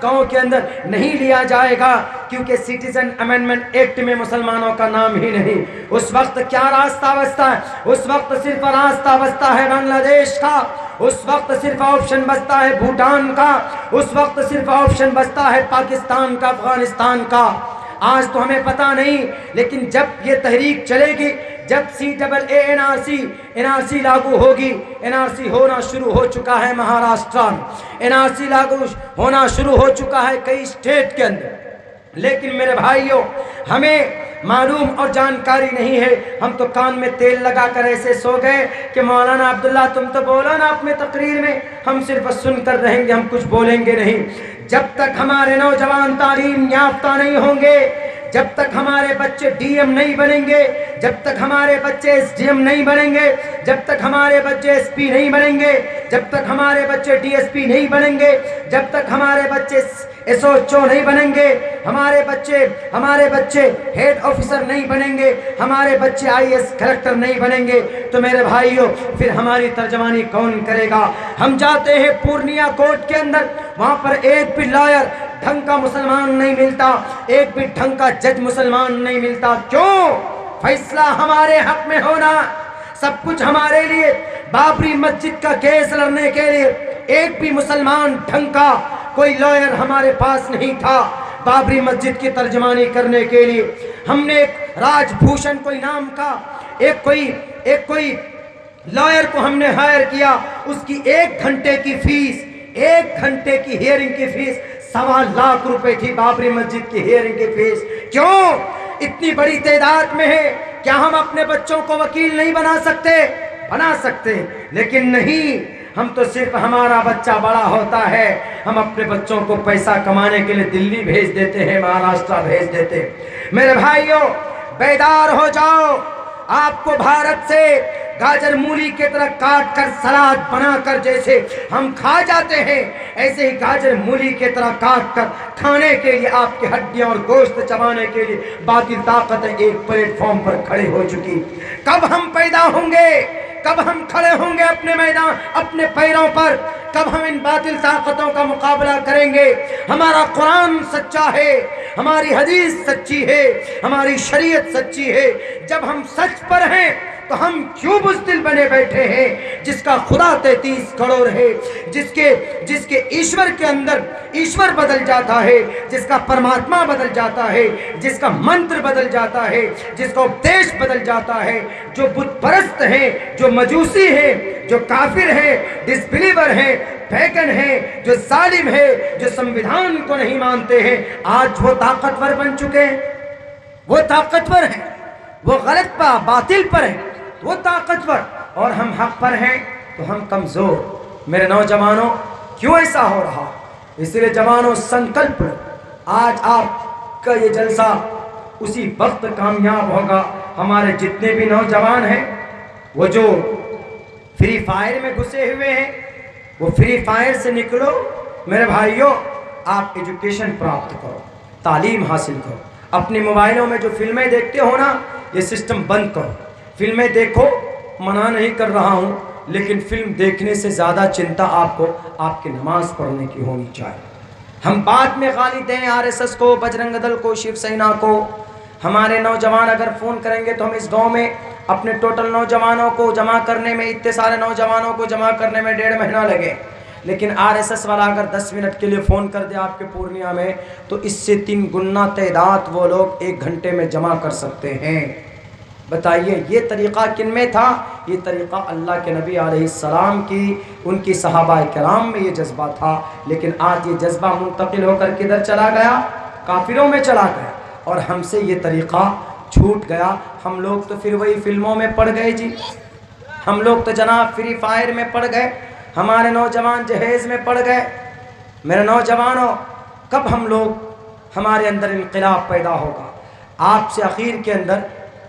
गांव के अंदर नहीं लिया जाएगा, क्योंकि सिटीजन अमेंडमेंट एक्ट में मुसलमानों का नाम ही नहीं। उस वक्त क्या रास्ता बचता है? उस वक्त सिर्फ रास्ता बचता है बांग्लादेश का, उस वक्त सिर्फ ऑप्शन बचता है भूटान का, उस वक्त सिर्फ ऑप्शन बचता है पाकिस्तान का, अफगानिस्तान का। आज तो हमें पता नहीं, लेकिन जब ये तहरीक चलेगी, जब एनआरसी लागू होगी, एनआरसी होना शुरू हो चुका है महाराष्ट्र में, एनआरसी लागू होना शुरू हो चुका है कई स्टेट के अंदर, लेकिन मेरे भाइयों हमें मालूम और जानकारी नहीं है। हम तो कान में तेल लगाकर ऐसे सो गए कि मौलाना अब्दुल्ला तुम तो बोलो ना अपने तकरीर में, हम सिर्फ सुनकर रहेंगे, हम कुछ बोलेंगे नहीं। जब तक हमारे नौजवान तालीम याफ्ता नहीं होंगे, जब तक हमारे बच्चे डीएम नहीं बनेंगे, जब तक हमारे बच्चे एसडीएम नहीं बनेंगे, जब तक हमारे बच्चे एसपी नहीं बनेंगे, जब तक हमारे बच्चे डीएसपी नहीं बनेंगे, जब तक हमारे बच्चे एसओएचओ नहीं बनेंगे, हमारे बच्चे हेड ऑफिसर नहीं बनेंगे, हमारे बच्चे आईएएस कलेक्टर नहीं बनेंगे, तो मेरे भाइयों फिर हमारी तर्जमानी कौन करेगा? हम जाते हैं पूर्णिया कोर्ट के अंदर, वहाँ पर एक भी लॉयर ढंग का मुसलमान नहीं मिलता, एक भी ढंग का जज मुसलमान नहीं मिलता। क्यों? फैसला हमारे हक में होना, सब कुछ हमारे लिए। बाबरी मस्जिद का केस लड़ने के लिए एक भी मुसलमान ढंग का कोई लॉयर हमारे पास नहीं था। बाबरी मस्जिद की तर्जमानी करने के लिए हमने एक राजभूषण कोई नाम का एक कोई लॉयर को हमने हायर किया। उसकी 1 घंटे की फीस, 1 घंटे की हियरिंग की फीस 1.25 लाख रुपए थी। बाबरी मस्जिद की हियरिंग की फीस। क्यों? इतनी बड़ी तादाद में है, क्या हम अपने बच्चों को वकील नहीं बना सकते? बना सकते, लेकिन नहीं, हम तो सिर्फ हमारा बच्चा बड़ा होता है, हम अपने बच्चों को पैसा कमाने के लिए दिल्ली भेज देते हैं, महाराष्ट्र भेज देते हैं। मेरे भाइयों बेदार हो जाओ। आपको भारत से गाजर मूली की तरह काट कर सलाद बनाकर जैसे हम खा जाते हैं, ऐसे ही गाजर मूली की तरह काट कर खाने के लिए, आपकी हड्डियां और गोश्त चबाने के लिए बातिल ताकतें एक प्लेटफॉर्म पर खड़े हो चुकी। कब हम पैदा होंगे? कब हम खड़े होंगे अपने मैदान, अपने पैरों पर? कब हम इन बातिल ताकतों का मुकाबला करेंगे? हमारा कुरान सच्चा है, हमारी हदीस सच्ची है, हमारी शरीयत सच्ची है। जब हम सच पर हैं तो हम क्यों बुज़दिल बने बैठे हैं? जिसका खुदा 33 करोड़ है, जिसके ईश्वर के अंदर ईश्वर बदल जाता है, जिसका परमात्मा बदल जाता है, जिसका मंत्र बदल जाता है, जिसका उपदेश बदल जाता है, जो बुत परस्त हैं, जो मजूसी हैं, जो काफिर हैं, डिसबिलीवर हैं, पैगन है, जो जालिम है, जो संविधान को नहीं मानते हैं, आज वो ताकतवर बन चुके हैं। वो ताकतवर हैं, वो गलत पर बातिल पर है, वो ताकतवर, और हम हक पर हैं तो हम कमजोर। मेरे नौजवानों क्यों ऐसा हो रहा? इसलिए जवानों संकल्प लो, आज आपका ये जलसा उसी वक्त कामयाब होगा। हमारे जितने भी नौजवान हैं, वो जो फ्री फायर में घुसे हुए हैं, वो फ्री फायर से निकलो मेरे भाइयों। आप एजुकेशन प्राप्त करो, तालीम हासिल करो। अपने मोबाइलों में जो फिल्में देखते हो ना, ये सिस्टम बंद करो। फिल्में देखो, मना नहीं कर रहा हूँ, लेकिन फिल्म देखने से ज़्यादा चिंता आपको आपकी नमाज पढ़ने की होनी चाहिए। हम बाद में गाली दें आरएसएस को, बजरंग दल को, शिवसेना को। हमारे नौजवान अगर फ़ोन करेंगे तो हम इस गांव में अपने टोटल नौजवानों को जमा करने में, इतने सारे नौजवानों को जमा करने में 1.5 महीना लगे, लेकिन आरएसएस वाला अगर 10 मिनट के लिए फ़ोन कर दे आपके पूर्णिया में, तो इससे 3 गुना तादाद वो लोग 1 घंटे में जमा कर सकते हैं। बताइए ये तरीक़ा किन में था? ये तरीक़ा अल्लाह के नबी अलैहिस्सलाम की, उनकी सहाबाए किराम में ये जज्बा था। लेकिन आज ये जज्बा मुंतकिल होकर किधर चला गया? काफिरों में चला गया, और हमसे ये तरीक़ा छूट गया। हम लोग तो फिर वही फिल्मों में पड़ गए जी, हम लोग तो जनाब फ्री फायर में पड़ गए, हमारे नौजवान जहेज़ में पड़ गए। मेरे नौजवानों कब हम लोग, हमारे अंदर इनक़िलाब पैदा होगा? आपसे आखिर के अंदर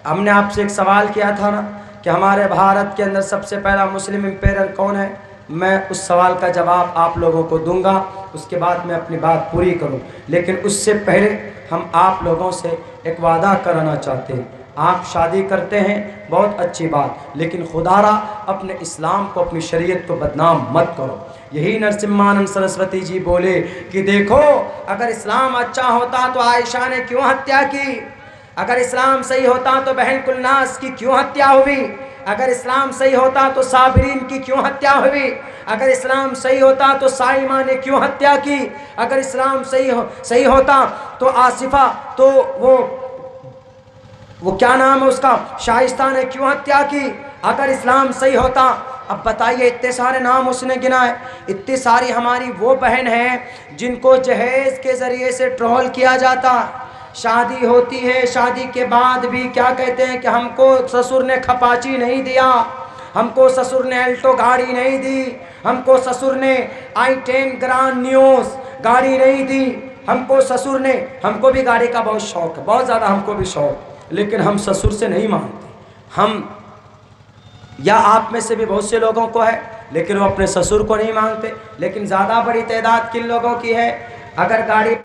हमने आपसे एक सवाल किया था ना कि हमारे भारत के अंदर सबसे पहला मुस्लिम एम्पायर कौन है? मैं उस सवाल का जवाब आप लोगों को दूंगा, उसके बाद मैं अपनी बात पूरी करूं। लेकिन उससे पहले हम आप लोगों से एक वादा कराना चाहते हैं। आप शादी करते हैं, बहुत अच्छी बात, लेकिन खुदारा अपने इस्लाम को, अपनी शरीयत को बदनाम मत करो। यही नरसिम्हानंद सरस्वती जी बोले कि देखो, अगर इस्लाम अच्छा होता तो आयशा ने क्यों हत्या की, अगर इस्लाम सही होता तो बहन कुलनास की क्यों हत्या हुई, अगर इस्लाम सही होता तो साबिरीन की क्यों हत्या हुई, अगर इस्लाम सही होता तो साइमा ने क्यों हत्या की, अगर इस्लाम सही होता तो आसिफा, तो वो क्या नाम है उसका, शाइस्ता ने क्यों हत्या की, अगर इस्लाम सही होता। अब बताइए, इतने सारे नाम उसने गिनाए। इतनी सारी हमारी वो बहन हैं जिनको जहेज के ज़रिए से ट्रोल किया जाता। शादी होती है, शादी के बाद भी क्या कहते हैं कि हमको ससुर ने खपाची नहीं दिया, हमको ससुर ने अल्टो गाड़ी नहीं दी, हमको ससुर ने i10 ग्रांड न्यूज़ गाड़ी नहीं दी, हमको ससुर ने, हमको भी गाड़ी का बहुत शौक़ है, बहुत ज़्यादा हमको भी शौक़, लेकिन हम ससुर से नहीं मांगते। हम, या आप में से भी बहुत से लोगों को है, लेकिन वो अपने ससुर को नहीं मांगते। लेकिन ज़्यादा बड़ी तादाद किन लोगों की है, अगर गाड़ी